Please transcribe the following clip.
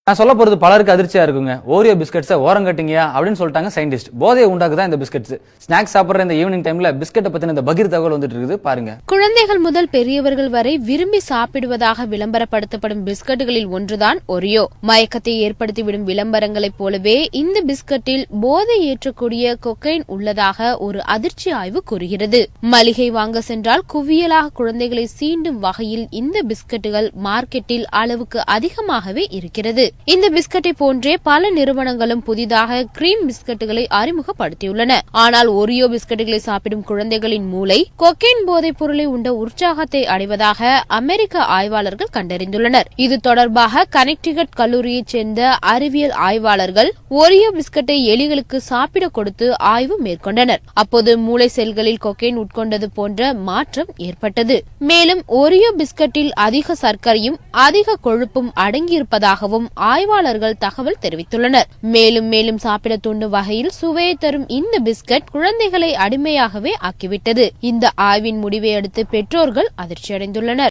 நான் சொல்ல போறது பலருக்கு அதிர்ச்சியா இருக்குங்க. ஓரியோ பிஸ்கட்ஸை ஓரங்கட்டிங்கயா அப்படின்னு சொல்லிட்டாங்க சயின்டிஸ்ட். போதையை உண்டாக்குதான் இந்த பிஸ்கட்ஸ். ஸ்நாக்ஸ் சாப்பிடுற இந்த ஈவினிங் டைம்ல பிஸ்கட்டை பத்தின இந்த பகீர் தகவல் வந்துட்டு இருக்குது பாருங்க. குழந்தைகள் முதல் பெரியவர்கள் வரை விரும்பி சாப்பிடுவதாக விளம்பரப்படுத்தப்படும் பிஸ்கட்டுகளில் ஒன்றுதான் ஒரியோ. மயக்கத்தை ஏற்படுத்திவிடும் விளம்பரங்களைப் போலவே இந்த பிஸ்கட்டில் போதை ஏற்றக்கூடிய கொக்கைன் உள்ளதாக ஒரு அதிர்ச்சி ஆய்வு கூறுகிறது. மளிகை வாங்க சென்றால் குவியலாக குழந்தைகளை சீண்டும் வகையில் இந்த பிஸ்கட்டுகள் மார்க்கெட்டில் அளவுக்கு அதிகமாகவே இருக்கிறது. இந்த பிஸ்கட்டை போன்றே பல நிறுவனங்களும் புதிதாக கிரீம் பிஸ்கட்டுகளை அறிமுகப்படுத்தியுள்ளன. ஆனால் ஒரியோ பிஸ்கட்டுகளை சாப்பிடும் குழந்தைகளின் மூளை கொக்கைன் போதைப் பொருளை உண்ட உற்சாகத்தை அடைவதாக அமெரிக்க ஆய்வாளர்கள் கண்டறிந்துள்ளனர். இது தொடர்பாக கனெக்டிகட் கல்லூரியைச் சேர்ந்த அறிவியல் ஆய்வாளர்கள் ஒரியோ பிஸ்கட்டை எலிகளுக்கு சாப்பிட கொடுத்து ஆய்வு மேற்கொண்டனர். அப்போது மூளை செல்களில் கொக்கைன் உட்கொண்டது போன்ற மாற்றம் ஏற்பட்டது. மேலும் ஒரியோ பிஸ்கட்டில் அதிக சர்க்கரையும் அதிக கொழுப்பும் அடங்கியிருப்பதாகவும் ஆய்வாளர்கள் தகவல் தெரிவித்துள்ளனர். மேலும் சாப்பிட தூண்டும் வகையில் சுவையை தரும் இந்த பிஸ்கட் குழந்தைகளை அடிமையாகவே ஆக்கிவிட்டது. இந்த ஆய்வின் முடிவை அடுத்து பெற்றோர்கள் அதிர்ச்சியடைந்துள்ளனர்.